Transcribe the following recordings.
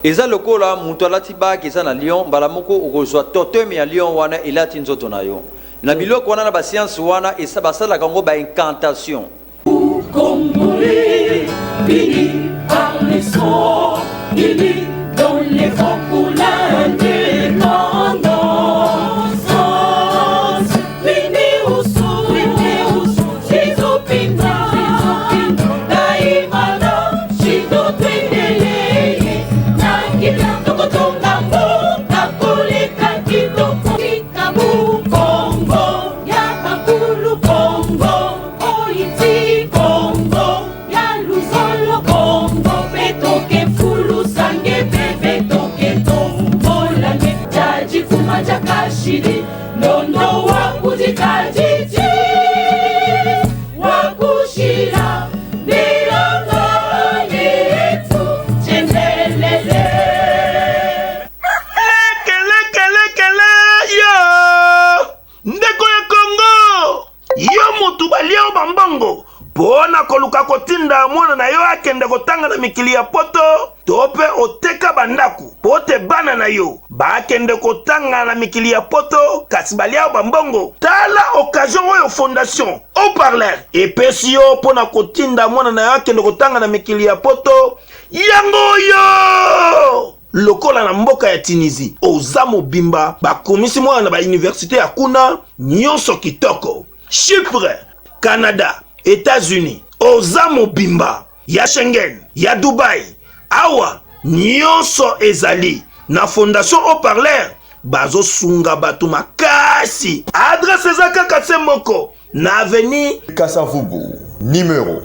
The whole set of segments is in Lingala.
Eza lokola mutu alati baki eza na Lyon mbala moko okozwa toteme ya Lyon wana elati nzoto na yo na biloko wana na ba science wana esa basala kango ba incantation Congolais, bénis par les sons, unis dans les fonds pour l'indépendance. Bénis au son, Jésus Pinda, Daimana, Shido Tendele, Nakita Tokotonga, Takole Kakito, Kikabu, Congo, Yapakulu, Congo, Oiti, Congo, Yaluzolo, Congo, Betoke, Fulu, Sange, Betoke, Tombola, Jaji, Kumaja, Kashiri, Nono, Wakujikajiji, Wakushira, Milongo, Yetu, Chendelele. Lekele, yo! Ndeko ya Congo! Yo mutu balio bambongo! Pona koluka kotinda mwana na yo akende kotanga na mikili ya poto tope oteka bandaku pote bana na yo bakende kotanga na mikili ya poto kasi balia bambongo tala occasion oyo fondation au parler epesi yo pona kotinda mwana na yo akende kotanga na mikili ya poto yango yo lokola na mboka ya Tunisie oza mobimba bakomisi mwana na ba université ya kuna nyonso kitoko Chypre, Canada, États-Unis, oza mobimba ya Schengen, ya Dubai, awa nyonso ezali na fondation au parler bazo sunga batu makasi adresse ezaka kase moko na avenue Kassavubu, numéro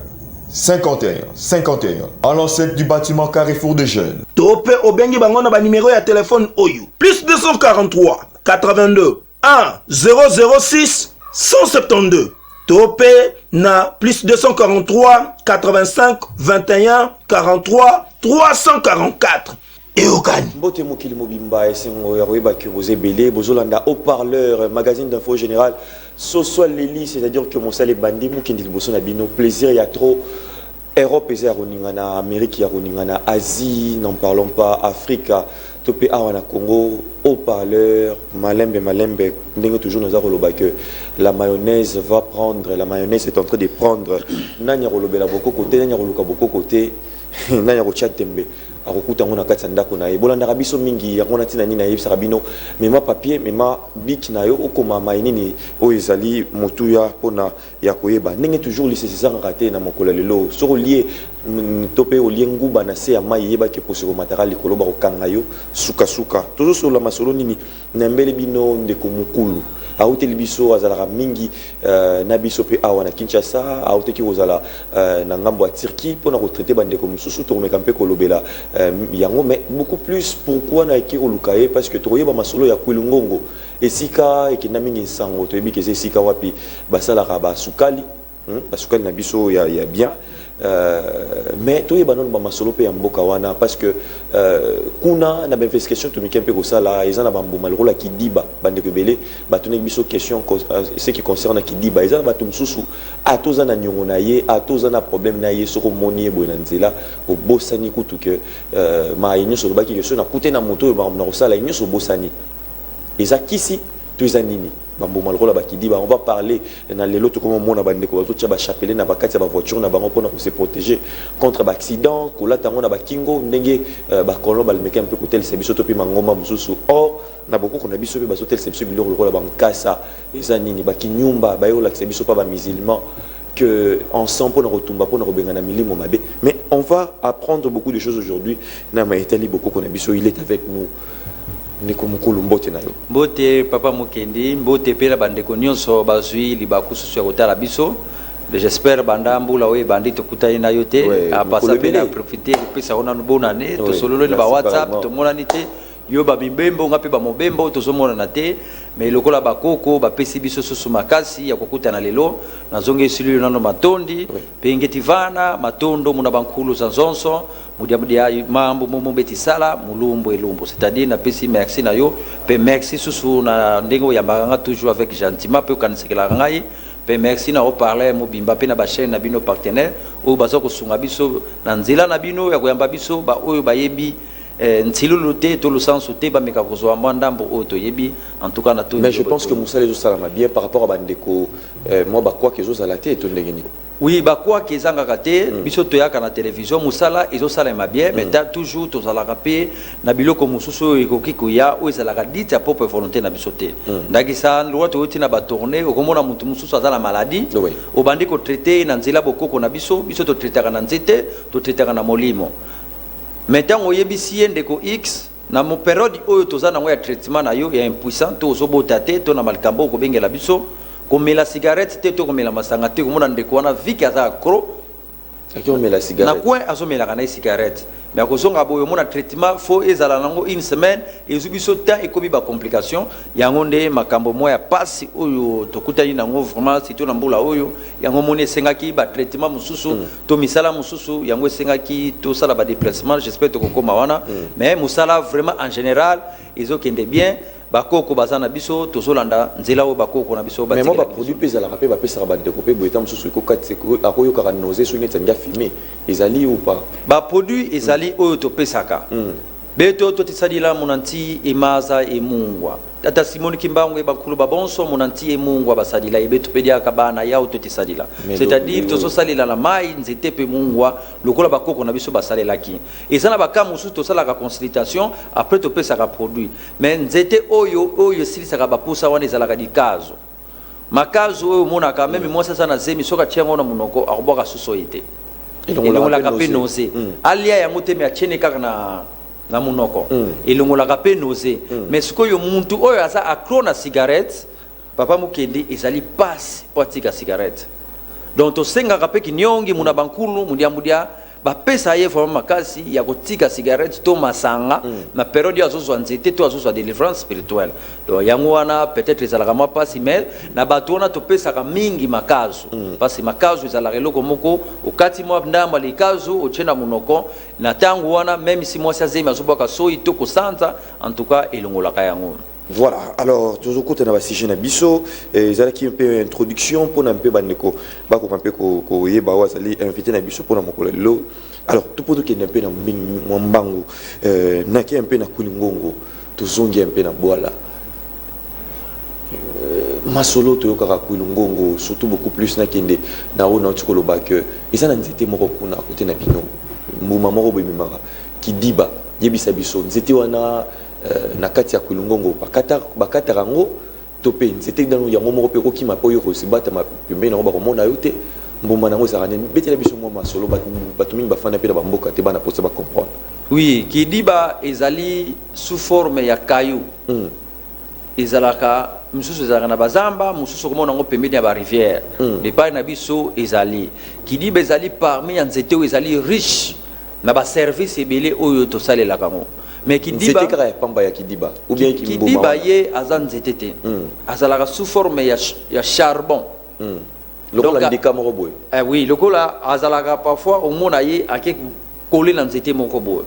51 à l'enceinte du bâtiment Carrefour des Jeunes. tope obengi bango na ba numéro ya téléphone oyo plus 243 82 1 006 172 tope na plus 243 85 21 43 344 Eokani. Mbote mokili mobimba esengo ya koyeba que vous ebele bozolanda au parleur magazine d'info général Soso Leli, c'est-à-dire que mon salé bandi mokindi liboso na bino plaisir ya trop Europe eza ya koningana Amérique ya koningana Asie n'en parlons pas Afrique topé awa na Congo au parleur malembe ndenge toujours nous avons le que la mayonnaise va prendre la mayonnaise est en train de prendre nanya rolobela boko côté nanya roluka boko côté nanya rocha tembe akokuta ngona kati ndako na ye bolanda biso mingi yakona tina nini na yebisa rabino mema papier mema bik na yo okoma mainini o ezali motuya pona ya koyeba ndenge toujours lisesisa raté na mokolo lelo soko lié topé o lienguba na se ya mai yeba ke posiko matériel likolo ba kokanga yo suka toujours sur la masolo nini na mbele bino ndeko mukulu auteli biso azalaka mingi na biso pe awa na Kinshasa auteki ozala na ngambo ya Turquie pona ko traiter bandeko mususu to meka mpe kolobela yango mais beaucoup plus pourquoi na eki olukaye parce que toyeba masolo ya kwilungongo esika ekina mingi nsango to yebike esika wapi basalaka basukali basukali na biso ya bien mais toyeba non ba masolo pe ya mboka wana parce que kuna na investigation to mikempe ko sala ezana bambuma lokola kidiba bandeko belé batone biso question ce qui concerne kidiba ezana batum susu atoza na nyongo na ye atoza na problème na ye soko moni ebo na nzela o bosani kutu que ma yenyo so baki question na kute na moto ba na ko sala yenyo so bosani eza kisi to eza nini bambuma lokola bakidiba on va parler dans les lots comme mona bandeko bato tia ba chapelet na bakati ba voiture na bango pona ko se protéger contre accident ko la tango na bakingo ndenge ba kolon ba lemeka un peu côté le service to pi mangoma mususu or na boko ko na biso pe ba hotel service biloko lokola bankasa eza nini bakinyumba ba yo la service pa ba musulman que ensemble pour retomber pour rebenga na milimo mabe mais on va apprendre beaucoup de choses aujourd'hui na maitali beaucoup qu'on a biso il est avec nous Ndeko mukulu mbote na yo mbote papa mokendi mbote pela bandeko nyonso bazwi libaku susu ya kotala biso j'espère bandambula oye bandi tokutani na yo te apasa pe na profiter pesa ona bonane to sololo ni ba WhatsApp to monani te yo ba bibembo ngapi ba mobembo to somona na te mais lokola bakoko ba pesi biso susu makasi ya kokutana lelo nazonge sililo nano matondi pengeti vana matondo muna bankulu za zonso mudia mambo mumbeti sala mulumbo elumbo c'est-à-dire na pesi merci na yo pe merci susu na ndengo ya mbanga toujours avec gentiment pe kansekela ngai pe merci na parler mobimba pe na ba chaîne na bino partenaire o bazo ko sunga biso na nzela na bino ya koyamba biso ba oyo bayebi ntilulu te to le sens te ba meka kozwa mwandambo oto yebi en tout cas na to. Mais je pense que Moussa les salama bien par rapport à bandeko moi ba quoi que zo salate to ndengeni. Oui, bah quoi qu'ils ont raté, biso toyaka na télévision, musala ils ont salama bien, mais t'as toujours tous à la rapé, na biloko mususu ikoki kuya, ou ils à la radite à propre volonté na bisoté. Ndagisa, loi toyoti na ba tourner, au comment na mutu mususu à la maladie, au bandi ko traité na nzela boko ko na biso, biso to traité na nzete, to traité na molimo. Maintenant au yebisi ndeko X na mo période oyo tozana ngoya traitement na yo ya impuissant to zobotate to na malkambo ko bengela biso. Comme la cigarette, tu comme la masanga, tu comme on a des quoi, on a vu qu'il y a un gros. Qui met la cigarette? Na quoi assommé la cigarette? Mais à cause on a beau mon traitement, faut ils allaient lango une semaine, et ils ont temps et comme il y a complication, il y a un monde macambo moi ya passe oyo to kutani na ngo vraiment si tu n'amboula oyo, il y a un monde sengaki ba traitement mususu, to misala mususu, il y a un sengaki to sala ba déplacement, j'espère to kokoma wana, mais musala vraiment en général, ils ont qu'un bien. Bakoko bazana biso tozolanda nzela o bakoko na biso ba mais moi ba produit pesa la rapé ba pesa ba découper boyeta mususu ko katse ko akoyo ka nausée so neta nga fumé ezali ou pas ba produit ezali oyo to pesaka beto to tisadila munanti emaza emungwa tata Simoni Kimbangu e bakulu babonso munanti emungwa basadila ebeto pedia kabana ya to tisadila c'est-à-dire to so salila la mai nzete pe mungwa lokola bakoko na biso basalela ki ezana bakamu mususu to sala ka consultation après to pesaka produit mais nzete oyo silisa ka bapusa wana ezalaka dikazo makazo oyo monaka même moi ça na zemi soka tiango na munoko akoboka susoite elongola ka pe nausée alia yango te me achene kaka na munoko elongola ka pe nausée mais sikoyo muntu oyo asa accro na cigarette papa mukende ezali passe pratique cigarette donc to senga ka pe kinyongi muna bankulu mudia ba pesa ye vraiment makasi ya kotika cigarette to masanga na période ya zozo nzete to zozo délivrance spirituelle donc yango wana peut-être ezalaka ma passe mais na bato wana to pesa ka mingi makazo parce que makazo ezalaka loko moko okati mwa ndamba likazo ochena munoko na tango wana même si moi ça zema zoboka so ito ko santa en tout cas elongola ka yango. Voilà, alors toujours côté na basije na biso ezala ki un peu introduction pour un peu bandeko ba ko un peu ko yeba wazali invité na biso pour na mokolelo. Alors tout pour que un peu na mbango na ki un peu na kulingongo to zongi un peu na boala masolo to yoka kulingongo surtout beaucoup plus na kende na ona tukolo ba que ezana nzete moko kuna côté na bino mbuma moko boyimaka kidiba yebisa biso nzete wana na kati ya kulungongo bakata rango topé c'était dans yango moko pe ko ki mapoyo ko sibata ma pembe na ba komona yote mboma nango sarane betela biso mo masolo batu mingi bafana pe ba mboka te bana posa ba comprendre. Oui, kidiba ezali sous forme ya kayu ezalaka mususu ezalaka na bazamba mususu komona ngo pembe ya ba rivière de pa na biso ezali kidiba ezali parmi ya nzete ezali riche na ba service ebele oyo to salela kango. Mais kidiba c'était kara pamba ya kidiba ou bien kidiba ye azan zetete azalaka sous forme ya charbon lokola ndika moko boy oui lokola azalaka parfois au mona ye ake coller na nzete moko boy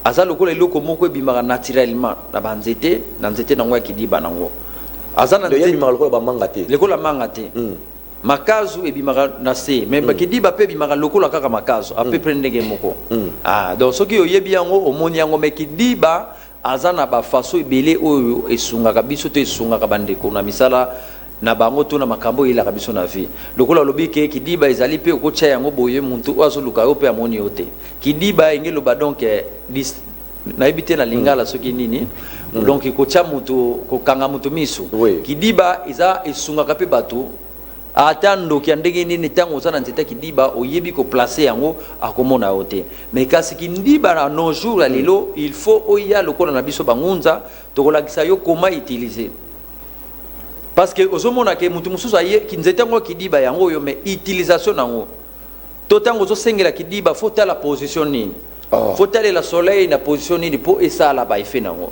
azala lokola eloko moko ebimaka naturellement na nzete na ngwa kidiba nango azana nzete lokola ba manga te lokola manga te makazu ebimaka na se mais kidiba pe bimaka lokola kaka makazu a peu près ndenge moko donc soki oyebi yango omoni yango mais kidiba azana ba faso ebele oyo esungaka biso to esungaka bandeko na misala na bango to na makambo ilaka biso na vie lokola lobi ke kidiba ezali pe okocha yango boye muntu ozo luka yo pe amoni yote kidiba engelo ba donc na ebite na lingala soki nini donc kocha mutu kokanga mutu miso kidiba iza esungaka pe bato atando ki andenge nini tango sana nzeta kidiba oyebi ko placer yango akomona yote mais kasi kindiba na nos jours lelo il faut oya lokola na biso bangunza tokolakisa yo comment utiliser parce que ozomona ke mutu mususu aye kinzeta ngo kidiba yango yo mais utilisation nango to tango zo sengela kidiba faut ta la position nini faut ta la soleil na position nini pour esala ba effet nango.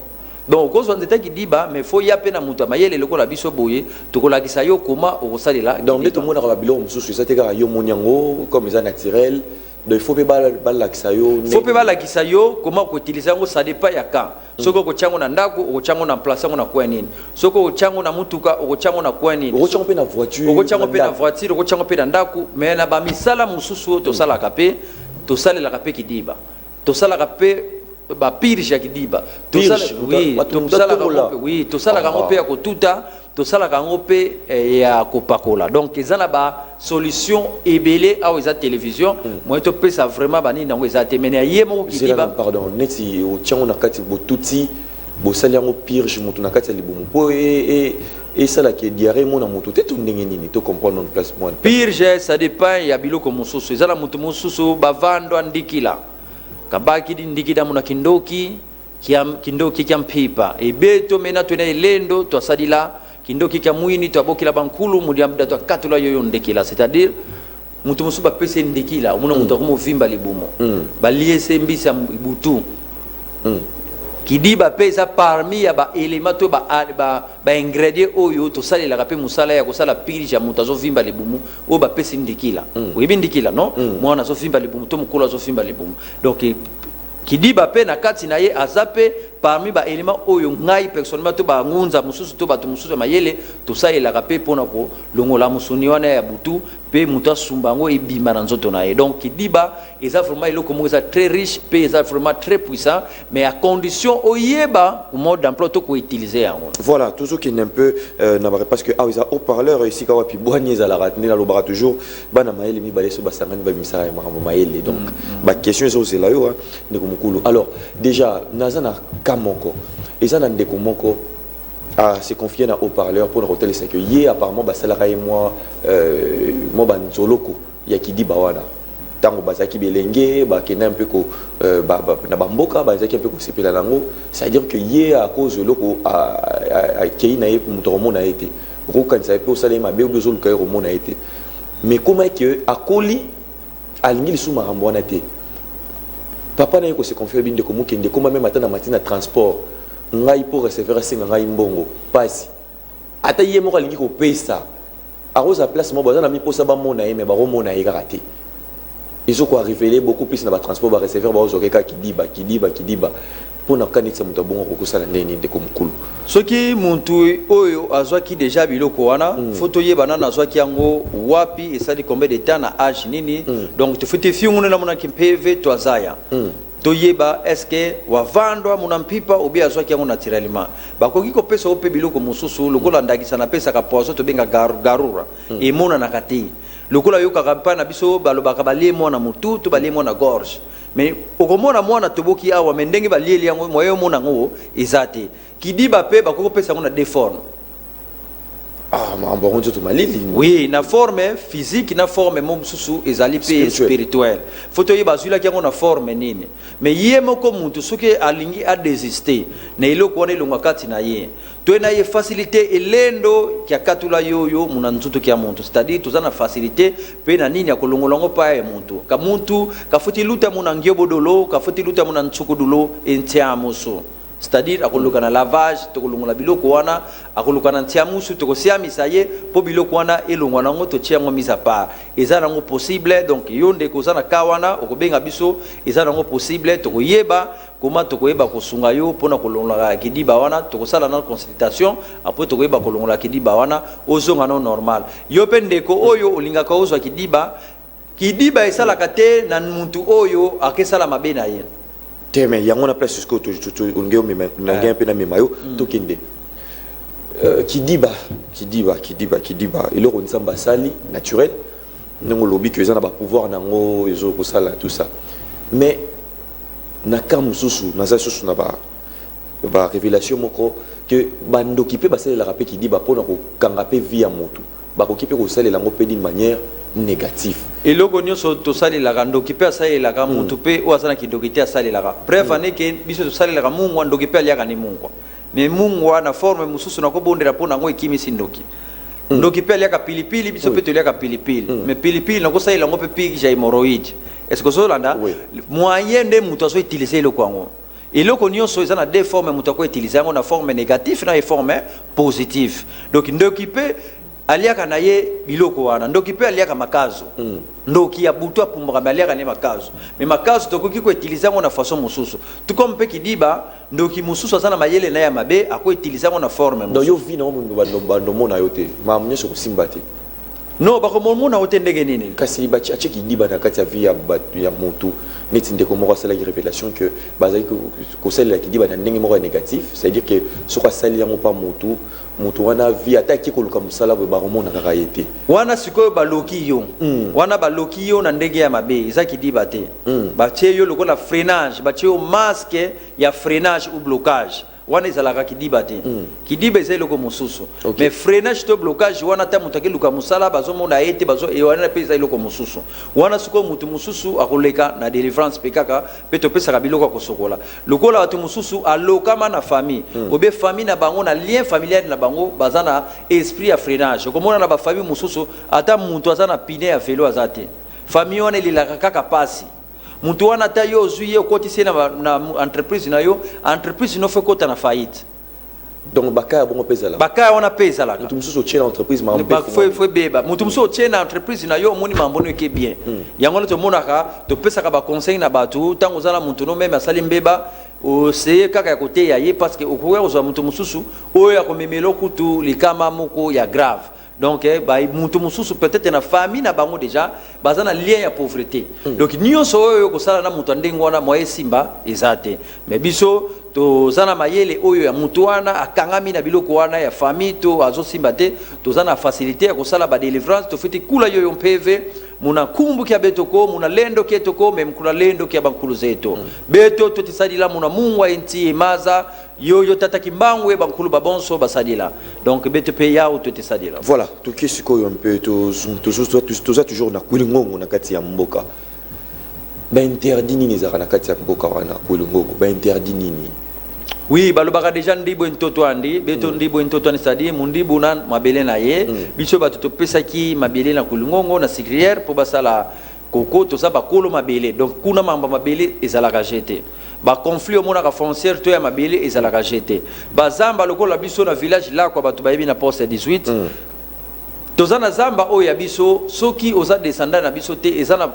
Donc quand on était kidiba mais faut y appeler na mutu mayele lokola biso boye tokolakisa yo comment osalela donc ndeto mona ka bilo mususu ça te ka yo monyango comme ça naturel donc il faut pas lakisa yo faut pas lakisa yo comment ko utiliser ngo ça dépend ya quand soko ko chango na ndako ko chango na place ngo na kwa nini soko ko chango na mutuka ko chango na kwa nini ko chango pe na voiture ko chango pe na voiture ko chango pe na ndako mais na ba misala mususu to sala kapé to salela kapé kidiba to sala kapé ba purge ya kidiba Purge, oui tosala kango pe ya kotuta tosala kango pe ya kopakola donc ezana ba solution ebele awa eza télévision moi to pesa vraiment bani nango eza te mena yemo kidiba pardon neti o tiango na kati botuti bosali yango purge moto na kati ya libumu po et ça là qui est diarrhée mon amoto te ndenge nini to comprendre notre place moi purge ça dépend ya biloko mosusu ezala moto mosusu bavando ndikila kabaki di ndikida muna kindoki kya mpipa ebeto mena twena elendo twasadila kindoki kya mwini twabokila bankulu mudiamda twakatula yoyo ndekila c'est-à-dire mutu musu bapese ndekila omuna mutu akomo vimba libumo baliese mbisa butu kidiba pesa parmi ya ba élément to ba ingrédient oyo to salela ka pe musala ya ko sala purge ya mutu azovimba libumu o ba pese ndekila oyebi ndekila no mwana azovimba libumu to mukulu azovimba libumu donc kidiba pe na kati na ye azape parmi ba élément oyo ngai personnellement to ba ngunza mususu to ba to mususu mayele to salela ka pe pona ko longola musuni wana ya butu pe mutu asumbango ebima na nzoto na ye donc kidiba eza vraiment eloko moko eza très riche pe eza vraiment très puissant mais à condition oyeba mode d'emploi to ko utiliser yango voilà toujours qui est un peu parce que ils a haut-parleur ici ka wapi boigné za la ratine la lobara toujours bana mayele mi balé so basangani ba misara ya makambo mayele donc ba question eso c'est là yo ndeko mukulu alors déjà nazana kamoko ezana ndeko moko se confier na haut-parleur pour le hôtel c'est que hier apparemment basalaka et moi banzoloko ya kidiba wana tango bazaki belenge ba kena un peu ko na bamboka bazaki un peu ko sepela nango c'est à dire que hier à cause loko a keina e mutomo na été rokan ça peut saler ma bébé zolo ka romo na été mais comment que akoli alingi lisu marambo wana te papa na ko se confier binde ko mukende comment même atana matina transport ngai pour recevoir singa ngai mbongo pasi ata ye moko alingi ko pesa a rosa place mo bazana mi posa ba mona ye me ba romona ye karaté ils ont quoi révélé beaucoup plus dans le transport ba recevoir ba ozo keka kidiba pour na kanisa muta bongo ko kusala ndeni ndeko mukulu soki muntu oyo azwaki déjà biloko wana photo ye banana azwaki yango wapi esali combien de temps na âge nini donc tu fais fiungu na mona kimpeve to azaya toyeba est-ce que wavandwa muna mpipa obi azwaki yango naturellement bakoki ko pesa ope biloko mususu lokola ndakisa na pesa ka poison to benga garura e mona na kati lokola yoka kampa na biso balobaka balie mona mutu to balie mona gorge mais okomona mwana toboki awa mendenge balie yango moyo mona ngo ezate kidiba pe bakoko pesa ngo na déforme oui na forme physique na forme mom susu ezali pe spirituel photo ye bazula ki na forme nini mais ye moko muntu soki alingi a désister na eloko wana elonga kati na ye to na ye facilité elendo ki akatula yoyo muna nzuto ki ya muntu c'est-à-dire tozana facilité pe na nini akolongolongo pa ya muntu ka muntu ka futi luta muna ngiyobodolo ka futi luta muna ntsukudulo entiamoso c'est-à-dire akoluka na lavage tokolongola biloko wana akoluka na ntiamusu tokosiamisa ye po biloko wana elongwa nango totiango mise à part eza nango possible donc yonde kozana kawana okobenga biso eza nango possible tokoyeba comment tokoyeba kosunga yo pona kolongola kidiba wana tokosala na consultation après tokoyeba kolongola kidiba wana ozonga no normal yo pe ndeko oyo olingaka ozwa kidiba esalaka te na muntu oyo akesala mabe na ye mais il y a une place jusqu'au un peu na memayo tokende kidiba et le ronzamba sali naturel nango lobi que ezana ba pouvoir nango ezo ko sala tout ça mais na kamususu na za susu na ba révélation moko que bando qui peut passer la rapé kidiba pona ko kangape via moto ba ko kipe ko sala lango pe d'une manière négatif et logo nyonso to sali la gando ki pe asali la muntu pe o asana kidokiti asali la bref ane ke biso to sali la mungu ndo ki pe aliaka ni mungu mais mungu na forme mususu na ko bondera pona ngo ikimi sindoki ndoki pe aliaka pilipili biso pe to aliaka pilipili mais pilipili na ko sali la ngo pe pigi ja hémorroïde est-ce que so landa moyen de muto aso utiliser le kwango et loko nyonso ezana deux formes muto ko utiliser ngo na forme négative na forme positive donc ndoki pe aliaka na ye biloko wana ndoki pe aliaka makazo ndoki ya butu apumbaka me aliaka ne makazo me makazo tokoki ko utiliser ngo na façon mususu tout comme pe kidiba ndoki mususu azana mayele na ya mabe ako utiliser ngo na forme mususu yo vi na bando mona yote ma mnyeso ko simbati no bako mona yote ndenge nini kasi bachi ache kidiba na kati ya vi ya motu neti ndeko moko asala ki révélation que bazali ko sala ki di ba ndenge moko négatif, c'est-à-dire que soko sali yango pa mutu wana vie ataki ko luka musala bo ba romona kaka yete wana sikoyo baloki yo wana baloki yo na ndenge ya mabe ezaki di bate batie yo lokola freinage batie yo masque ya freinage ou blocage wana ezalaka kidiba te kidiba ezali loko mosusu mais freinage to blocage wana ta mutu akeluka musala bazomona ete wana mpe ezali loko mosusu wana sikoyo mutu mosusu akoleka na délivrance mpe kaka mpe topesaka biloko ya kosokola lokola bato mosusu alokama na famille obe famille na bango na lien familial na bango baza na esprit ya freinage okomona na bafamille mosusu ata mutu aza na pine ya velo aza te famille wana elelaka kaka pasi mutu wana ta yo ozwi ye okotisi na entreprise na yo entreprise no fe kota na faillite donc bakaya bongo pesa la bakaya wana pesa la mutu mususu otie na entreprise ma faut beba mutu mususu otie na entreprise na yo moni mambono ke bien yango to monaka to pesa ka ba conseil na batu tango zala mutu no même asali mbeba oseye kaka ya kote ya ye parce que okoya ozwa mutu mususu oyo ya komemelo kutu likama moko ya grave donc mutu mususu peut-être na famille na bango déjà baza na lien ya pauvreté donc nyonso oyo kosala na mutu ndenge wana moye simba ezate mais biso toza na mayele oyo ya mutu wana akangami na biloko wana ya famille to azosimba te toza na facilité ya kosala ba délivrance tofiti kula yoyo mpeve muna kumbu kia betoko muna lendo kia toko mem kuna lendo kia bankulu zeto beto totisadila muna mungwa enti maza yoyo tata kimbangwe bankulu babonso basadila donc beto pe yao totisadila voilà to kisiko un peu to toujours na kulingongo na kati ya mboka ba interdit nini za na kati ya mboka wana kulingongo ba interdit nini oui balobaka déjà ndibo ntoto andi beto ndibo ntoto andi sadi mundibu na mabele na ye biso bato topesaki mabele na kulungongo na sikrière po basala koko to sa bakolo mabele donc kuna mamba mabele ezalaka jeté ba conflit omona ka foncière to ya mabele ezalaka jeté bazamba lokola biso na village là kwa bato bayebi na poste 18 tozana zamba oyo ya biso soki oza descendant na biso te ezana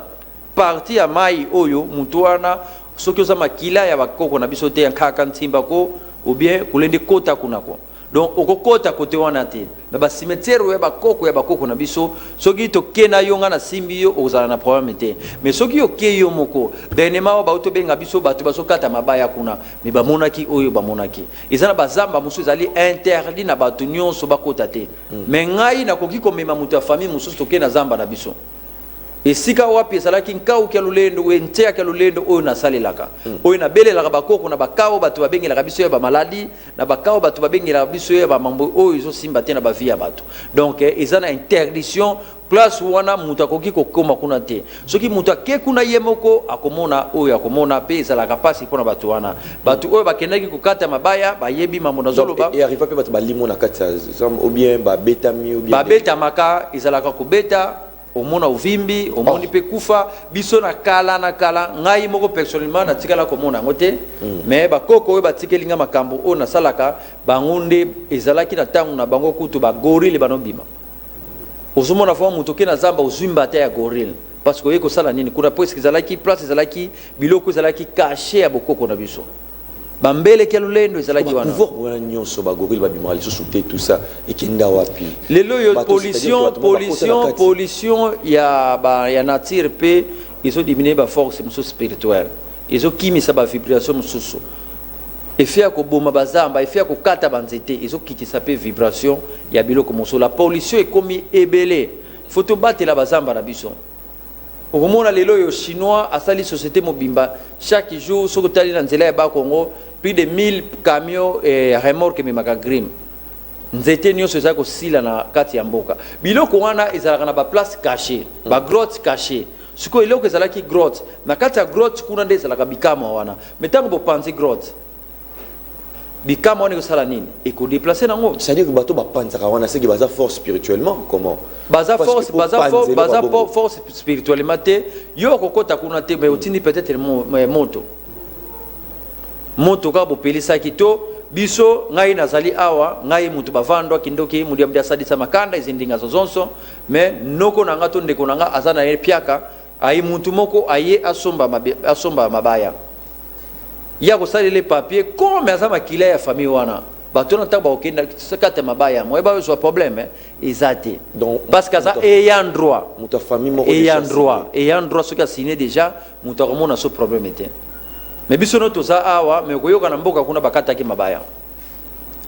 partie ya mai oyo mutuana soki oza makila ya bakoko na biso te ya kaka ntimba ko ou bien kulende kota kunako donc okokota kote wana te na ba cimetière ya bakoko na biso soki tokena yo nga na simbi yo ozala na problème te mais soki oke yo moko dernièrement ba otobenga biso bato basokata mabaya kuna me bamonaki oyo bamonaki ezana bazamba musu ezali interdit na bato nyonso bakota te mais ngai nakoki komema mutu ya famille mususu tokena zamba na biso esika wapi ezalaki nkau kia lulendo wentea kia lulendo oyo nasalelaka oyo nabelelaka bakoko na bakao bato babengelaka biso ya bamaladi na bakao bato babengelaka biso ya bamambo oyo ezosimba te na bavie ya bato donc eza na interdiction place wana mutu akoki kokoma kuna te soki mutu ake kuna ye moko akomona oyo akomona mpe ezalaka pasi mpona bato wana bato oyo bakendaki kokata mabaya bayebi mambo nazoloba arriva mpe bato balimo na kati ya ou bien babetami ou bien babetamaka ezalaka kobeta omona uvimbi omoni pe kufa biso na kala ngai moko personnellement na tikala komona ngote mais bakoko oyo batikelinga makambo o na salaka bangunde ezalaki na tangu na bango kutu ba gorille banobima ozomona fo mutu ke na zamba ozwimba ta ya gorille parce que yeko sala nini kuna presque ezalaki place ezalaki biloko ezalaki caché ya bokoko na biso bambele kia lulendo ezalaki wana pouvoir wana nyonso ba gorille babimaka lisusu te tout ça ekenda wapi lelo yo pollution ya nature pe ezodimine ba force mosusu spirituelle ezokimisa ba vibration mosusu efe ya koboma bazamba efe ya kokata banzete ezokitisa pe vibration ya biloko mosusu la pollution ekomi ebele faut tobatela bazamba na biso okomona lelo yo chinois asali société mobimba chaque jour soko tali na nzela ya ba Congo plus de 1000 camions et remorques memaka grim nzete nyonso ezali kosila na kati ya mboka biloko wana ezalaka na baplace caché bagrotte caché sikoyo eloko ezalaki grotte na kati ya grotte kuna nde ezalaka bikama wana mais ntango bopanzi grotte bikama wana ekosala nini ekodeplace nango c'est-à-dire que bato bapanzaka wana seki baza force spirituellement comment baza force spirituellement te yo okokota kuna te mais otindi peut-être moto kaka bopelisaki to biso ngai nazali awa ngai mutu bavandwa kindoki mudia mudia sadisa makanda izindinga zozonso mais noko nanga to ndeko nanga azana ye piaka ayi mutu moko aye asomba mabaya ya kosalele papier comme azama kila ya famille wana bato na taba okenda sakate mabaya moi ba zo problème ezate donc parce que ça ayant droit muta famille moko ayant droit ce qui a signé déjà muta komona so problème était mais biso no toza awa mais koyoka na mboka kuna bakata ki mabaya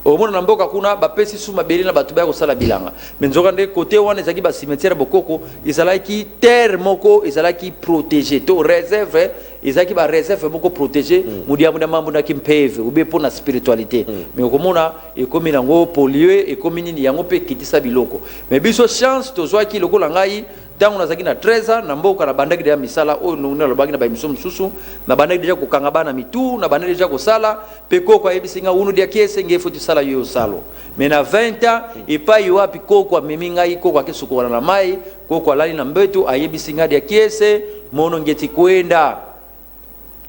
omona na mboka kuna bapesi suma belina bato ba ko sala bilanga mais nzoka nde côté wana ezaki ba cimetière bokoko ezalaki terre moko ezalaki protégé to réserve ezaki ba réserve moko protégé mudia mambo na kimpeve ube pona spiritualité mais okomona ekomi nango pollué ekomi nini yango pe kitisa biloko mais biso chance tozwa ki lokola ngai tangu nazaki na 13 ans na mboka na bandaki deja misala oyo nuna lobaki na ba émission mususu na bandaki deja kokanga bana mitu na bandaki deja kosala pe koko ayebisinga unu dia kiese ngefuti sala yo salo mais na 20 ans epai wapi koko amemi ngai koko akisukola na mai koko alali na mbetu ayebisinga dia kiese mono ngeti kwenda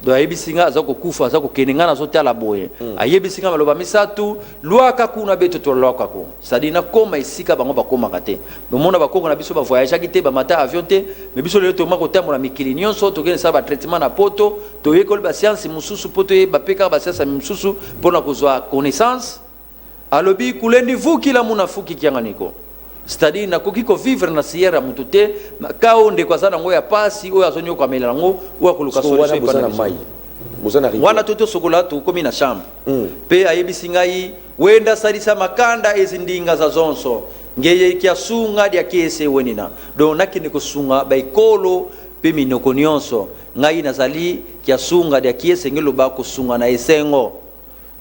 do ayebisinga azako kufa azako kenengana zotala boye ayebisinga maloba misatu lwaka kuna beto to lwaka ko sadina koma isika bango bakoma kate nomona bakoko na biso ba voyage kite ba mata avion te mais biso lelo to mako tamola mikili nyonso to gene sa ba traitement na poto to yekol ba science mususu poto ye ba peka ba science mususu pona kozwa connaissance alobi kulendi vuki la munafuki kianganiko c'est-à-dire na koki ko vivre na sierra mutute kao nde kwa sana ngo ya pasi o azonyo kwa mela ngo o akuluka solution pa na mai bozana rivière wana toto sokola to komi na chambre pe ayebisingai wenda salisa makanda ezindinga za zonso ngeye kiasunga dia kiese wenina do nakini kusunga baikolo pe minoko nyonso ngai nazali kiasunga dia kiese ngelo ba kusunga na esengo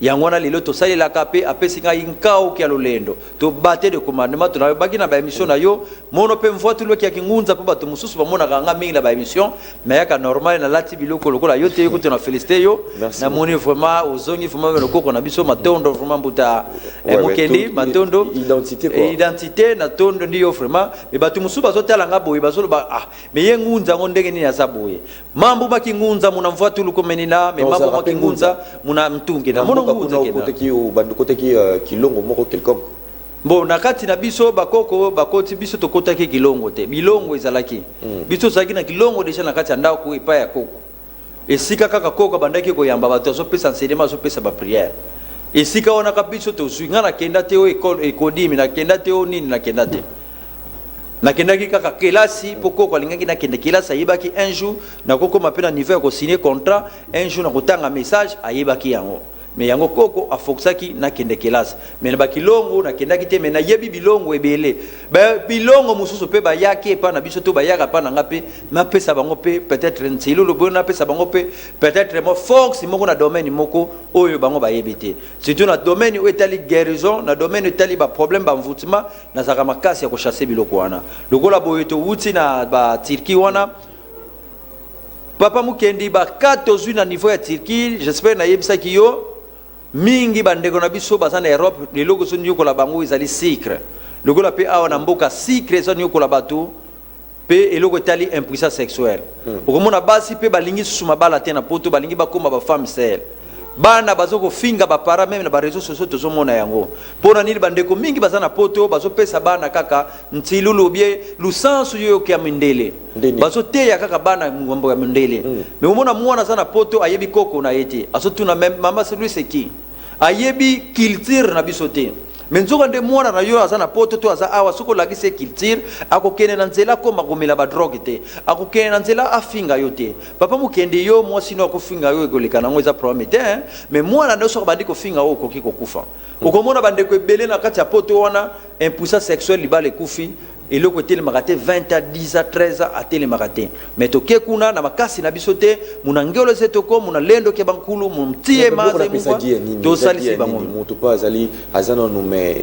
yangwana lelo to salela kape apesinga inkao kia lolendo to bate de commandement to na baki na ba émission na yo mono pe mvoa tulo kia kingunza po bato mususu ba mona kanga mingi na ba émission mais yaka normal na lati biloko lokola yo te yo ko na féliciter yo na moni vraiment ozongi vraiment le koko na biso matondo vraiment buta mokendi matondo identité quoi identité na tondo ndiyo vraiment mais bato mususu bazotala nga boye bazolo ba ah mais yengunza ngo ndenge nini ya boye mambo baki ngunza muna mvoa tulo ko menina mais mambo baki ngunza muna mtungi na mono côté qui kilongo moko quelconque bon nakati na biso bakoko bakoti biso to kota ki kilongo te bilongo ezalaki biso zaki na kilongo deja nakati anda ko epa ya koko esika kaka koko bandaki ko yamba bato so pesa enseignement so pesa ba prière esika ona ka biso to zwinga na kenda te o école ekodimi na kenda te o nini na kenda te na kenda ki kaka kelasi poko ko lingaki na kenda kelasi ayebaki un jour na koko mapena niveau ko signer contrat un jour na kotanga message ayebaki yango mais yango koko afoksaki na kende kelasi mais na bakilongo na kendaki te mais na yebi bilongo ebele ba bilongo mususu pe ba yake pa na biso to ba yaka pa na ngape na pesa bango pe peut-être nsilo lo bona pesa bango pe peut-être mo fox moko na domaine moko oyo bango ba yebite surtout na domaine où etali guérison na domaine etali ba problème ba mvutima na zaka makasi ya ko chasser biloko wana lokola boyeto wuti na ba Turquie wana papa mukendi ba 14 na niveau ya Turquie j'espère na yebisa ki yo mingi bandeko na biso baza na Europe leloko so nyoko la bango ezali sucre lokola pe awa na mboka sucre so nyoko la bato pe eloko tali impuissance sexuelle okomona basi pe balingi suma bala te na poto balingi bakoma ba femme seule bana bazoko finga ba para même na ba réseaux sociaux tozo mona yango pona nini bandeko mingi baza na poto bazo pesa bana kaka ntilulu bie lusansu yo kia mindele bazo te ya kaka bana ngombo ya mindele mais omona mwana sana poto ayebi koko na yete aso tuna même mama celui c'est qui ayebi culture na bisote menzoka nde mwana na yo azana poto to aza awa soko lakise culture akokene na nzela ko makomela ba drogue te akokene na nzela afinga yo te papa mukende yo mwasi no akofinga yo egoleka nango eza problème te mais mwana ndo soko bandi kofinga yo koki kokufa okomona bandeko ebele na kati ya poto wana impuissance sexuelle libale kufi eloko etelemaka te 20 à 10 à 13 ans atelemaka te mais toke kuna na makasi na biso te muna ngelo ze toko muna lendo ke bankulu mumtie maze mwa tosalisi bango moto pa azali azana no mais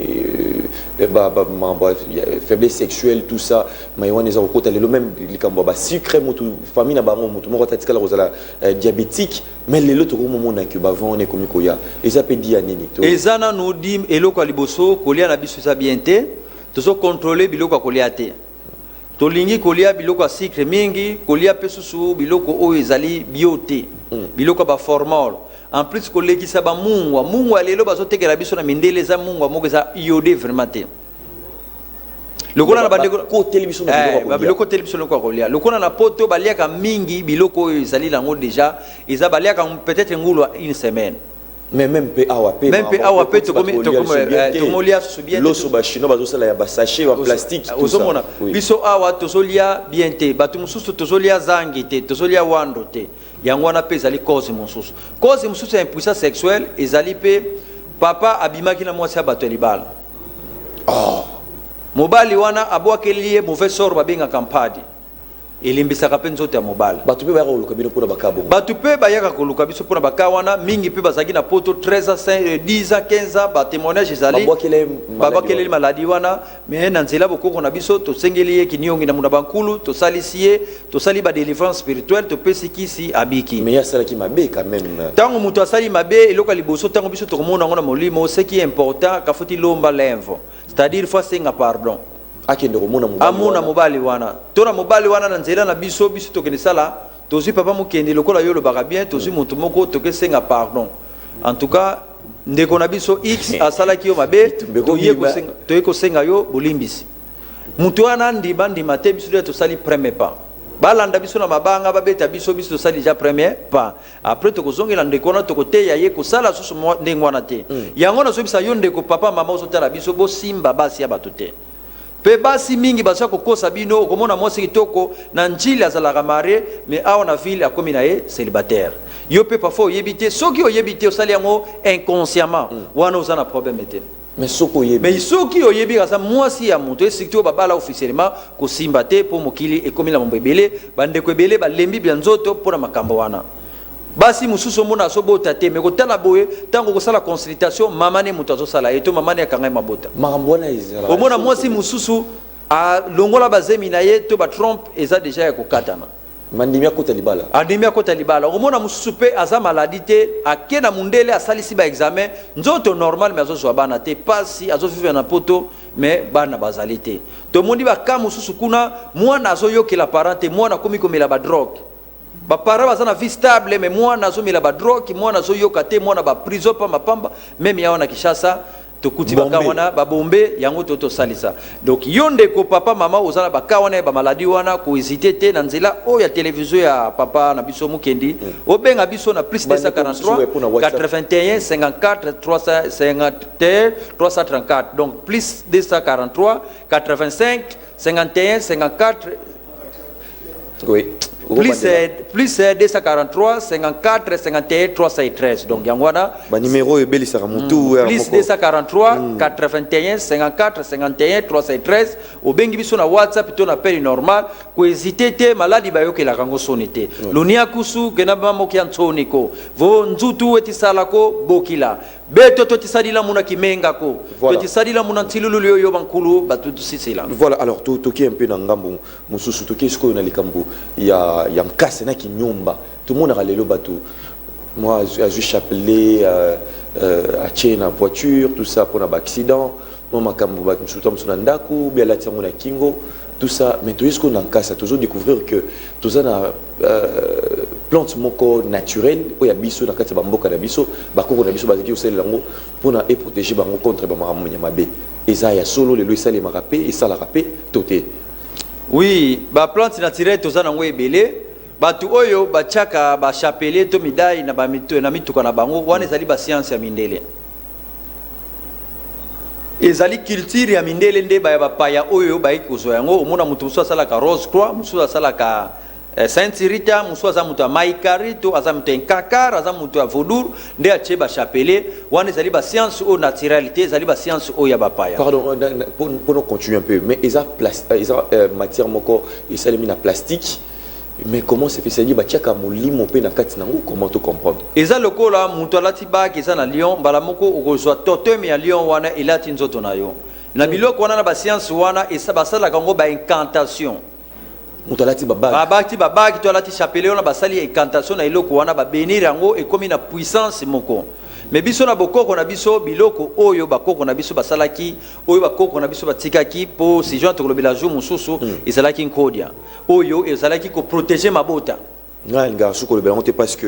faiblesse sexuelle tout ça mais on est en côté le même likambo ba sucre moto famille na bango moto moko tatikala kozala diabétique mais lelo to moment na que ba vont on est comme koya et ça peut dire nini to ezana no dim eloko liboso kolia na biso za bien te tozo contrôler biloko kolia te tolingi kolia biloko sucre mingi kolia pesusu biloko o ezali biote biloko ba formol en plus kolekisa ba mungwa lelo bazo tekela biso na mindele za mungwa moko za iodé vraiment te lokola na bandeko ko télévision na biloko télévision ko kolia lokola na poto baliaka mingi biloko ezali lango déjà eza baliaka peut-être ngulu une semaine mais même pe awapé to molia bien loso ba chinois bazo sala ya ba sachet ba plastique tout ça biso awa tozolia bien te batu mususu tozolia zangi te tozolia wando te yango wana pe ezali cause mususu ya impuissance sexuelle ezali pe papa abimaki na mwasi ya bato ya libala mobali wana abwakeli ye mauvais sort babenga kampadi elimbisaka pe nzoto ya mobali bato pe bayaka koluka bino mpona baka bongo bato pe bayaka koluka biso mpona baka wana mingi pe bazalaki na poto 13 10 15 batémoignage ezali babwakeleli maladi wana me na nzela bokoko na biso tosengeli ye kiniongi na muna bankulu tosalisi ye tosali badelivrance spirituelle topesi kisi abiki mais asalaki mabe quand même ntango moto asali mabe eloko ya liboso ntango biso tokomona yango na molimo ce qui est important kafuti lomba lenvo c'est-à-dire faut senga pardon akende komona mobali wana tona mobali wana na nzela na biso tokende sala tozwi papa mokende lokola yo lobaka bien tozwi moto moko tokesenga pardon en tout cas ndeko na biso x asalaki yo mabe toye kosenga yo bolimbisi moto wana ndima te biso ya tosali premier pas balanda biso na mabanga babeta biso tosali déjà premier pas après tokozongela ndeko wana tokoteya ye kosala susu ndenge wana te yango nazobisa yo ndeko papa mama ozotala biso bosimba basi ya bato te pe basi mingi basa kokosa bino okomona mwasi kitoko na njili azalaka mare mais awa na ville akomi na ye célibataire yo pe parfois oyebite soki oyebite osali yango inconsciemment wana oza na problème te mais soki oyebi kasa mwasi ya moto esikti babala officiellement kosimba te po mokili ekomi na mambo ebele bandeko ebele balembi bya nzoto mpona makambo wana basi mususu mona asobota te me kotala boye tango kosala consultation mama ne moto azosala eto mama ne akanga mabota makambo wana ezala omona mwasi mususu longola bazemi na ye to ba trompe eza déjà ya kokatana mandimi akota libala omona mususu pe aza maladi te akena mundele asalisi ba examen nzoto normal mais azozwa bana te pasi azovivre na poto mais bana bazali te tomondi baka mususu kuna mwana azoyokela parent te mwana komi komela ba drogue bapara baza na vie stable mais mwana azomela ba drogue mwana azoyoka te mwana ba prison pa mapamba même yawa na Kishasa tokuti baka wana babombe yango toto salisa donc yo ndeko papa mama ozala baka wana ba maladie wana ko hésiter te na nzela o ya télévision ya papa na biso mukendi obenga biso na plus 243 81 54 351 334 donc plus 243 85 51 54 oui plus 243 54 51 313 donc yangwana ba numéro ebelisaka mutu plus 243 81 54 51 313 obengi biso na WhatsApp to na appel normal ko hésiter te maladi bayokela kango sonité lonia kusu kena mamo ki antoniko vo nzutu etisalako bokila beto to tisadila muna kimenga ko to tisadila muna tilulu yo bankulu batutu sisila voilà alors to ki un peu na ngambo mususu to ki sko na likambo ya mkase na kinyumba tout le monde a lelo bato moi j'ai chapelet à tienne en voiture tout ça pour un accident moi makambo ba msuta msuna ndaku bien la tiamo na kingo tout ça mais tout ce qu'on en casse toujours découvrir que tout ça na plante moko naturelle o ya biso na kati ba mboka na biso ba koko na biso ba zaki osala lango pour na protéger bango contre ba makambo ya mabe eza ya solo le sale marape et ça la rapé toté. Oui, ba plante naturelle toza nango ebele batu oyo bachaka ba chapelet to midai na ba mito na mituka na bango wana ezali ba science ya mindele ezali culture ya mindele nde ba paya oyo ba ikozo yango omona mutu muso asala ka Rose Croix muso asala ka Saint Rita muso aza mutu maikari to aza mutu enkakar aza mutu ya Vodou nde ache ba chapelet wana ezali ba science o naturalité ezali ba science o ya ba paya. Pardon pour nous continuer un peu mais eza matière moko esalemi na plastique mais comment c'est fait ça dit ba tiaka molimo pe na kati nango comment to comprendre eza lokola mutu alati bag eza na lion bala moko okozwa totem ya lion wana elati nzoto na yo na biloko wana na ba science wana esa basala kango ba incantation mutu alati babaki to alati chapelet wana basali incantation na eloko wana ba bénir yango ekomi na puissance moko mais biso na bokoko na biso biloko oyo bakoko na biso basalaki oyo bakoko na biso batikaki po si joint kolobela jour mususu ezalaki nkodia oyo ezalaki ko protéger mabota ngai garçon ko le belon te parce que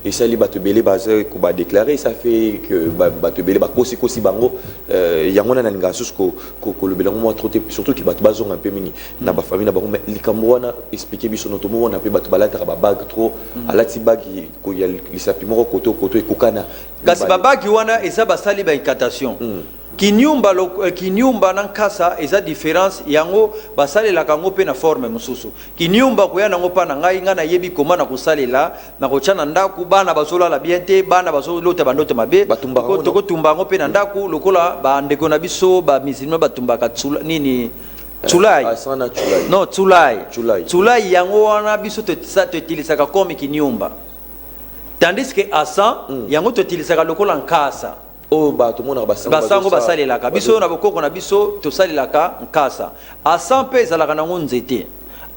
et ça li bato belé bazé ko ba déclarer ça fait que bato belé ba kosi bango yango na garçon ko le belon moi trop surtout qui bato bazong un peu mingi na ba famille na bango mais likambo wana expliquer biso no to mo na pe bato balata ba bag trop alati bag ko ya lisapimo ko koto e kokana kasi ba bag wana eza ba sali ba incantation kinyumba na nkasa eza différence yango basalela kango pe na forme mususu kinyumba ko yana ngopa na ngai ngana yebi koma na kusalela na kochana ndaku bana basola la biente bana basolota bandote mabe ko tumba ngo pe na ndaku lokola ba ndeko na biso ba misilima batumba ka tsula nini Tsulai. Non, Tsulai yango wana biso te utilisa ka comme kinyumba. Tandis que asa yango te utilisa ka lokola nkasa. Oh ba tout le monde basango basalelaka biso na bokoko na biso to salelaka nkasa asa pe ezalaka nango nzete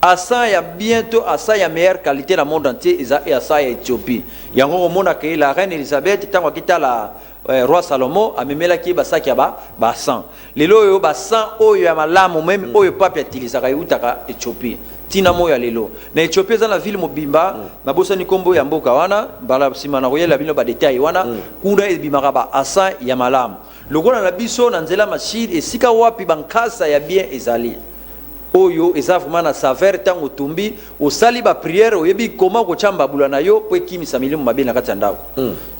asa ya bientôt asa ya meilleure qualité na monde entier eza asa ya Éthiopie yango omona ke la reine Elisabeth tango kitala roi Salomo amemelaki basaki ya basan lelo oyo basan oyo ya malamu même oyo pape atilisaka eutaka Éthiopie tina moya lelo na Éthiopie za na ville mobimba na bosa ni kombo ya mboka wana bala sima na royal bino ba détail wana kuna ebimaka ba asa ya malamu lokola na biso na nzela machine esika wapi bankasa ya bien ezali oyo eza vraiment na saveur tango tumbi osali ba prière oyebi koma ko chamba bula na yo po ekimisa milimu mabe na kati ya ndako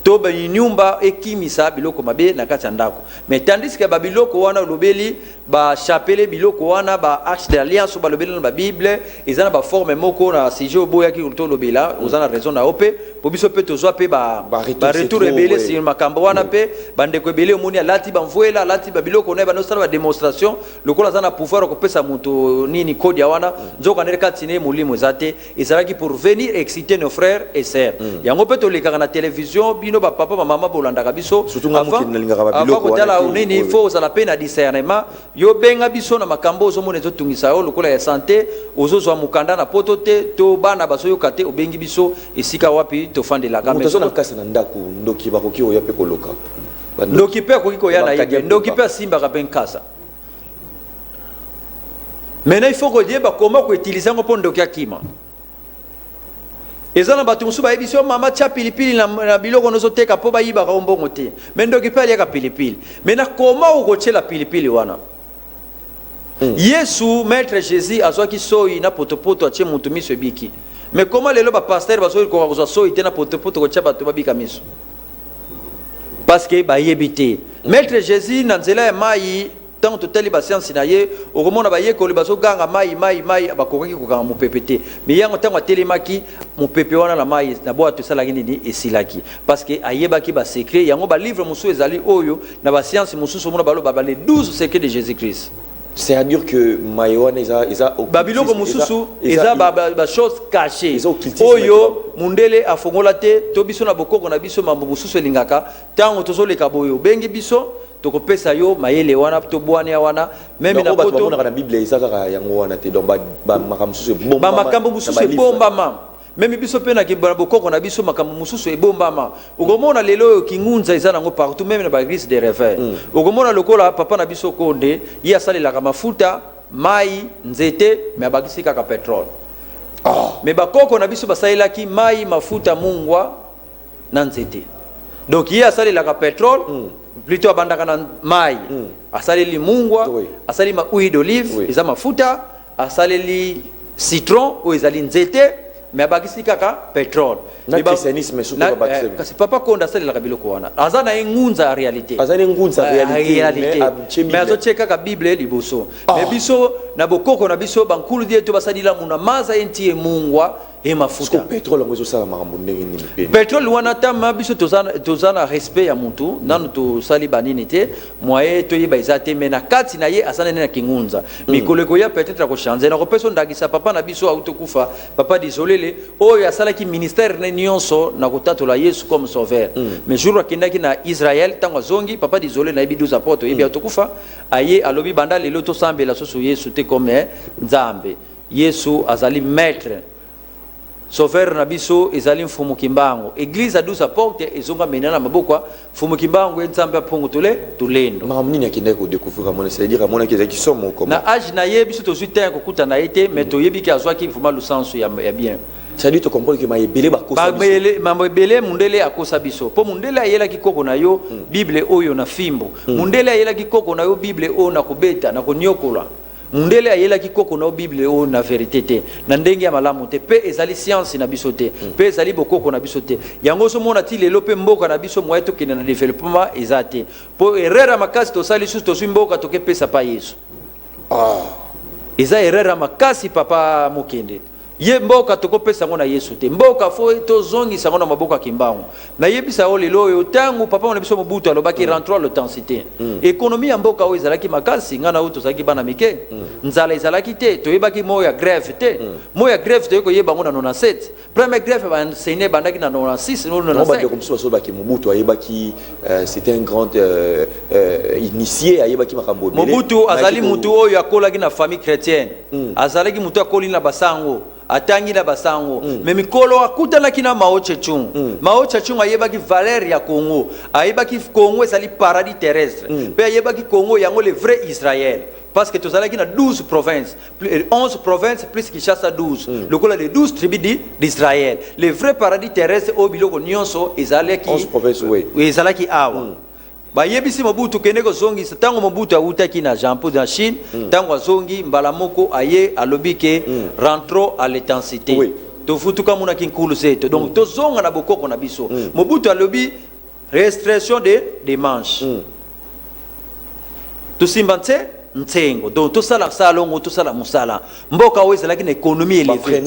to ba nyumba ekimisa biloko mabe na kati ya ndako mais tandis que ba biloko wana lobeli ba chapele biloko wana ba arche d'alliance ba lobeli na ba bible eza na ba forme moko na sijo boya ki to lobela ozana raison na ope po biso pe tozwa pe ba retour rebele sur makambo wana pe bande ko ebele omoni alati ba mvuela alati ba biloko na ba no sala ba démonstration lokola za na pouvoir ko pesa muto nini kodi ya wana nzoka nereka tine mulimo zate ezalaki pour venir exciter nos frères et sœurs yango pe to lekaka na télévision bino ba papa ba mama bolandaka biso surtout ngamuki nalingaka ba biloko wana tala nini faut ça la peine à discernement yo benga biso na makambo ozomona ezotungisa yo lokola ya santé ozozwa mukanda na poto te to bana baso yo kate obengi biso esika wapi to fandela ka mais na kasa na ndaku ndoki bakoki oya pe koloka ndoki pe akoki koya na ye ndoki pe simba ka penkasa. Maintenant il faut que Dieu comment utiliser un pont de kima. Ezana batumsu ba ebisio mama cha pilipili na biloko nozoteka po ba yiba ka ombongo te. Mais ndoki pe aliaka pilipili. Maintenant comment ugochela pilipili wana? Yesu maître Jésus azwaki soi na potopoto atie mutu miso biki. Mais comment lelo ba pasteur bazoi ko kozwa soi te na potopoto ko tia bato babika miso? Parce que ba yebite. Maître Jésus na nzela ya mai tant totali ba science na ye okomona ba ye ko libaso ganga mai bakoki ko ganga mupepete mais yango tango telemaki mupepe wana na mai na bo to sala nini esilaki parce que ayebaki ba secret yango ba livre musu ezali oyo na ba science musu somona balo ba les 12 secrets de Jésus-Christ. C'est à dire que Maïwan eza babiloko mususu eza ba chose cachée oyo mundele afongola te to biso na bokoko na biso mambo mususu elingaka tango tozoleka boyo bengi biso toko pesa yo mayele wana to bwani wana même na poto na Bible ezaka yango wana te donc ba makambo mususu bomba makambo mususu bomba ma même biso pe na kibana bokoko na biso makambo mususu ebomba ma ukomona lelo kingunza eza nango partout même na ba église de réveil ukomona lokola papa na biso konde ye asalela ka mafuta mai nzete mais abakisi kaka pétrole mais bakoko na biso basalelaki mai mafuta mungwa na nzete donc ye asalela ka pétrole plutôt abandaka na mai asaleli mungwa asali ma huile d'olive eza mafuta asaleli citron ou ezali nzete mais abakisi kaka pétrole na christianisme surtout abakisi kasi papa konda asalela ka biloko wana azana ngunza réalité azana ngunza réalité mais azocheka ka bible liboso mais biso na bokoko na biso bankulu dieto basadila muna maza enti mungwa et mafuta pétrole ngozo sala makambo ndenge nini pe pétrole wana tama biso tozana respect ya mutu nanu to sali banini te moye to yeba izate mena kati na ye asana na kingunza mikoleko ya peut-être ko changer na ko peso ndagisa papa na biso autokufa papa désolé oyo asala ki ministère ne nyonso na kotatola Yesu comme sauveur mais jour akendaki na Israël tango zongi papa désolé na yebi 12 apôtres yebi autokufa aye alobi banda lelo to sambela soso Yesu te comme nzambe Yesu azali maître sauveur na biso ezali mfumu kimbango église a 12 apôtres ezonga menana maboko mfumu kimbango nzambe apongo tulendo makamuni yakinde ko découvrir amona c'est-à-dire amona ki somo comme na âge na ye biso to suite ko kuta na été mais to yebi ki azwaki vraiment le sens ya bien ça dit tu comprends que ma ebele ba kosa biso mambo ebele mundele akosa biso po mundele ayela kikoko na yo bible oyo na fimbo mundele ayela kikoko na yo bible oyo na kubeta na konyokola mundele ayela kikoko na yo bible oyo na vérité te na ndenge ya malamu te pe ezali science na biso te pe ezali bokoko na biso te yango so mona ti lelo pe mboka na biso mwa tokende na développement eza te po erreur makasi tosali susu tozwi mboka tokepesa pa yesu eza erreur makasi papa mokende ye mboka tokopesa ngo na yesu te mboka fo tozongisa ngo na maboko ya kimbangu na yebisa o lelo oyo tangu papa na biso mobutu alobaki rentrons le temps cité économie ya mboka oyo ezalaki makasi ngana oyo tozalaki bana mike nzala ezalaki te toyebaki moyo ya grève te moyo ya grève toyei koyeba ngo na 97 première grève baenseigne bandaki na 96 no 95 comme ça basobaki mobutu ayebaki c'était un grand initié ayebaki makambo mobutu azali mutu oyo akolaki na famille chrétienne azalaki mutu akoli na basango atangi na basango mais mikolo akutanaki na Mao Tse-tung Mao Tse-tung ayebaki valeur ya Congo ayebaki Congo ezali paradis terrestre pe ayebaki Congo yango le vrai Israël parce que tozalaki na 12 provinces 11 provinces plus Kinshasa 12 lokola les 12 tribus d'Israël le vrai paradis terrestre au biloko nyonso ezalaki 11 provinces ezalaki awa bayebisi mobutu kende kozongisa tango mobutu awutaki na Jean-Paul na Chine tango azongi mbala moko aye alobike rentrons à l'intensité tofutuka muna kinkulu zeto donc tozonga na bokoko na biso mobutu alobi restriction des manches tusimbanse ntengo donc tosala salongo tosala musala mboka oyo ezalaki na économie élevée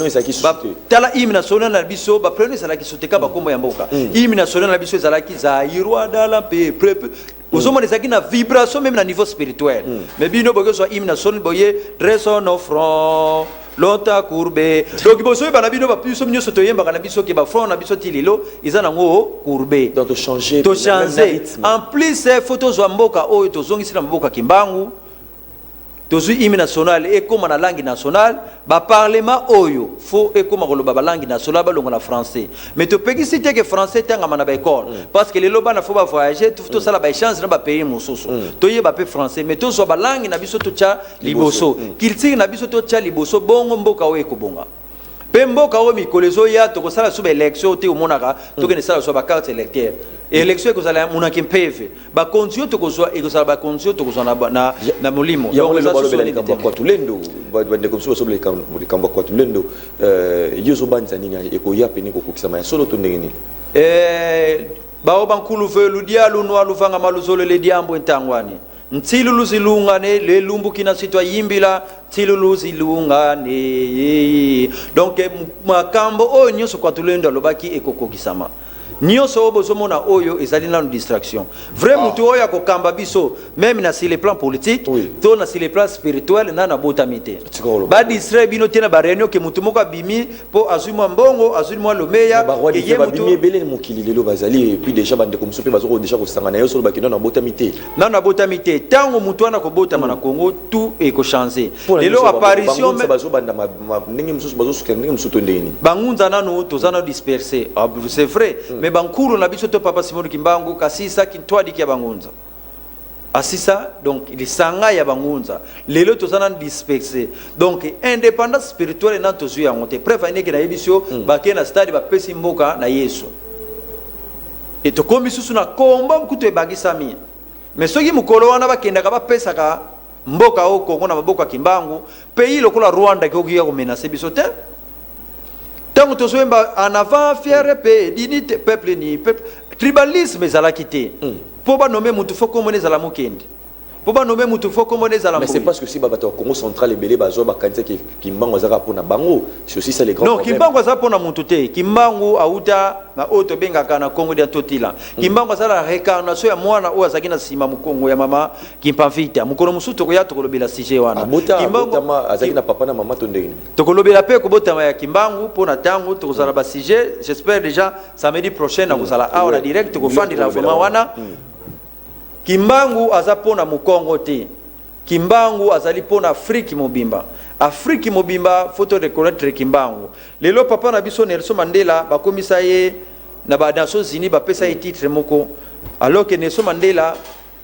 tala hymne national na biso bapreno ezalaki soteka bakombo ya mboka hymne national na biso ezalaki zairwa dala peuple ozomona ezalaki na vibration même na niveau spirituel mais bino bokozwa hymne national boye dressons nos fronts lota courbé donc boso ba na bino ba biso nyonso toyembaka na biso ke ba front na biso tililo iza nango courbé donc to changer en plus photos wa mboka oyo tozongisi na mboka kimbangu tozwi hymne national ekoma na langue nationale ba parlement oyo fo ekoma koloba ba langue nationale ba longo na français mais to pekisi te que français tanga na ba école parce que les loba na fo ba voyager tout ça la ba échange na ba pays mosusu to yeba pe français mais to so ba langue na biso to cha liboso culture na biso to cha liboso bongo mboka oyo ekobonga pe mboka oyo mikolezo ya to ko sala suba élection te omonaka to ke ne sala so ba carte électeur élection ko sala munaki mpeve ba condition to ko so e ko sala ba condition to ko so na molimo donc le balobela ni kamba kwa tulendo bande comme so le kamba kwa tulendo yozo banza nini eko ya peni ko kokisama ya solo to ndengeni ba obankulu velu dialu no aluvanga maluzolo le diambo entangwani ntilulu zilungane le lumbu kina sitwa yimbila ntilulu zilungane donc makambo oyo nyonso kwa tulendo alobaki ekokokisama nyonso oyo bozomona oyo ezali nano distraction vrai mutu oyo akokamba biso même na sur le plan politique to na sur le plan spirituel na botami te badistrait bino te na baréunion ke mutu moko abimi mpo azwi mwa mbongo azwi mwa lomeya eye mutu ebele mokili lelo bazali et puis déjà bandeko mosusu mpe bazoko déjà kosangana yo solo bakino na botami te na botami te ntango mutu wana kobotama na Congo tout ekochange lelo apparition bazobanda ndenge mosusu bazosuka ndenge mosusu to ndeni bangunza nano tozana dispersé c'est vrai mais bankuru na biso to papa Simon Kimbangu kasisa kintwadi kia bangunza asisa donc il sanga ya bangunza lelo tozana dispersé donc indépendance spirituelle na tozu ya ngote prévenir que na yebisio ba na stade ba pesi mboka na Yesu et to komi susu na komba mkutu ebagisami mais soki mukolo wana bakenda ka bapesa ka mboka o Kongo na maboko ya Kimbangu pays lokola Rwanda koki ya ko menacer biso te tant que en avant fier paix dignité peuple ni peuple tribalisme ezalaki te po ba nommer mutu fo komone ezala mokende po ba nommer mutu fo komone ezala mais c'est parce que si bato au Congo central ebele bazo bakanisa ki Kimbangu azaka pona bango c'est aussi ça les grands problèmes non Kimbangu azaka pona mutu te Kimbangu auta na oto bengaka na Congo dia totila Kimbangu azala réincarnation ya mwana o azaki na sima mukongo ya mama Kimpavita mukono musuto ko ya to kolobela sije wana Kimbangu azaki na papa na mama to ndenge to kolobela pe ko botama ya Kimbangu pona tango to kozala ba sije j'espère déjà samedi prochain na kozala awa direct ko fandi la vraiment wana Kimbangu azapona mukongo te Kimbangu azali pona Afrique mobimba Afrique mobimba faut reconnaître Kimbangu lelo papa na biso Nelson Mandela bakomisa ye na ba Nations Unies ba pesa titre moko alors que Nelson Mandela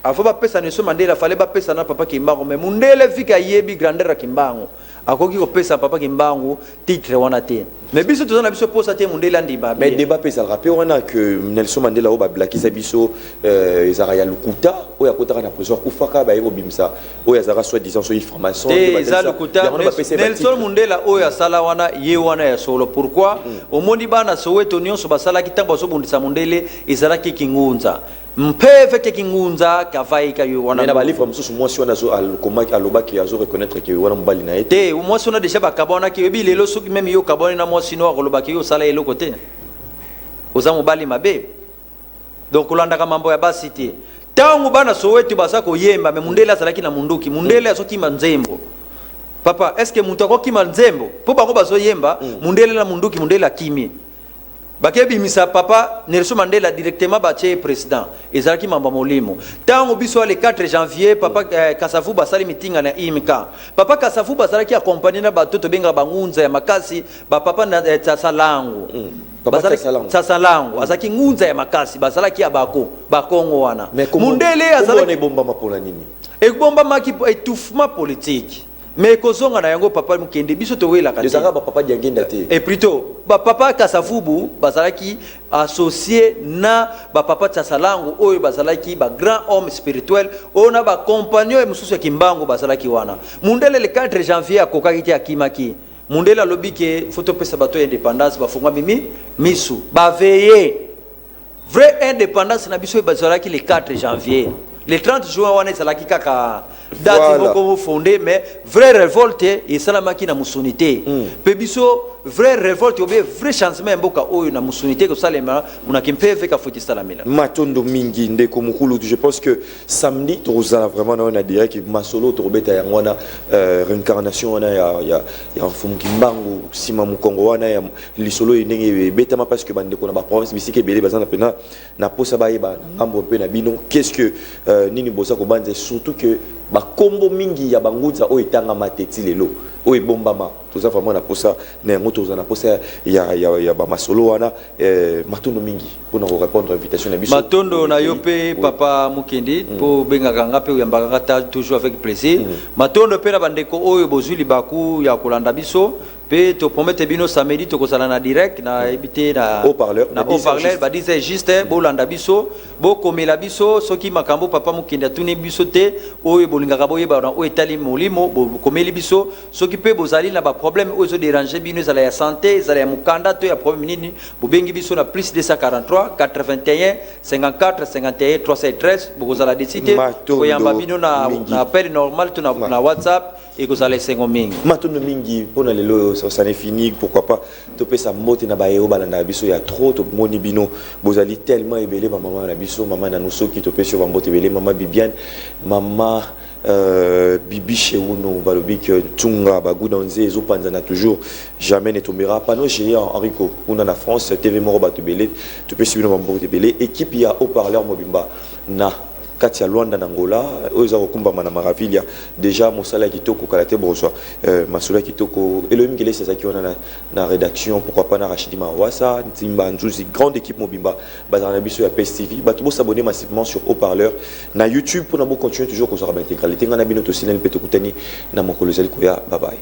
Afo ba pesa Nelson Mandela fallait ba pesa na papa Kimbangu mais mundele fika yebi grandeur ya Kimbangu. Akoki ko pesa papa Kimbangu titre wana te. Mais biso tozana biso posa te mundele ndiba. Mais débat pesa le rappel on a que Nelson Mandela o ba blakisa biso ezara ya lukuta o ya kotaka na prison kufaka ba yebo bimsa o ya zara soi-disant so information te za lukuta Nelson Mandela o ya sala wana ye wana ya solo pourquoi au moni bana Soweto nyonso basala kitambo so bundisa mundele ezara kikingunza mpeve ke kingunza kavai ka yo wana na ba livre mususu mwasi wana zo alkomaki alobaki azo reconnaître que wana mbali na été mwasi wana déjà bakabona ki ebi lelo soki même yo kabona na mwasi no akolobaki yo sala elo côté oza mobali mabe donc olanda ka mambo ya basi te tangu bana Soweto basa ko yemba me mundele azalaki na munduki mundele asoki manzembo papa est-ce que mutu akoki manzembo po bango bazo yemba mundele na munduki mundele akimi bakebi misa papa Nelson Mandela directement bache président ezalaki mamba molimo tango biso le 4 janvier papa Kasavu basali mitinga na IMK papa Kasavu basalaki accompagner na batoto benga bangunza ya makasi ba papa na Tsasalangu Tsasalangu azaki ngunza ya makasi basalaki ya bakongo wana mundele azalaki bomba mapona nini ekbomba maki étouffement politique mais kozonga na yango papa mukende biso to wela kati ezaka ba papa diangenda te et plutôt ba papa Kasavubu bazalaki associé na ba papa Tsasalangu oyo bazalaki ba grand homme spirituel ona ba compagnon mususu ya Kimbangu bazalaki wana mundele le 4 janvier akokaki te akimaki mundele alobi ke photo pesa bato indépendance bafungwa mimi misu ba veiller vraie indépendance na biso bazalaki le 4 janvier le 30 juin wana ezalaki kaka date moko fondé mais vraie révolte et salamaki na musunité pe biso vraie révolte ou bien vrai changement mboka oyo na musunité ko salema munaki mpeve ka foti salamela matondo mingi ndeko mukulu je pense que samedi tozala vraiment na direct masolo to beta ya ngwana réincarnation wana ya mfumu Kimbangu sima mukongo wana ya lisolo ndenge beta ma parce que bandeko na ba province bisike belé bazana pena na posa ba yeba ngambo pe na bino qu'est-ce que nini bosa ko banze surtout que ba kombo mingi ya banguza o etanga mateti lelo o ebombama toza vraiment na posa na yango toza na posa ya ba masolo wana matondo mingi pour nous répondre à l'invitation na biso matondo na yope papa Mukendi po benga kanga pe yambaka ta toujours avec plaisir matondo pe na bandeko oyo bozuli baku ya kolanda biso pe to promete bino samedi to kozala na direct na ebité na haut-parleur ba disait juste bolanda biso bo komela biso soki makambo papa Mukendi atuni biso te oyo bolingaka boyeba na o etali molimo bo komeli biso soki pe bozali na ba problème oyo déranger bino zala ya santé zala ya mukanda to ya problème nini bo bengi biso na plus 243 81 54 51 313 bo kozala décider ko yamba bino na appel normal to na WhatsApp et kozala sengo mingi matondo mingi pona lelo ça n'est fini pourquoi pas to pesa mote na bayo balanda biso ya trop to moni bino bozali tellement ebele ba maman na biso maman na nuso ki to pesa ba mbote ebele maman Bibiane maman Bibi Cheuno balobi que tunga baguda nze ezo panzana toujours jamais ne tombera pas no géant Enrico on en France TV Moro batebele to pesa bino ba mbote ebele équipe ya haut-parleur mobimba na kati ya Luanda na Angola oza kokumba na Maravilia déjà mosala kitoko kalate bozwa masolo kitoko Elohim Gelese zaki wana na rédaction pourquoi pas na Rachidi Mawasa Ntimba Nzuzi grande équipe mobimba bazana biso ya PES TV bato bo s'abonner massivement sur haut-parleur na YouTube pour na bo continuer toujours ko sera ba intégralité ngana bino to sinel peto kutani na mokolo zali koya bye bye.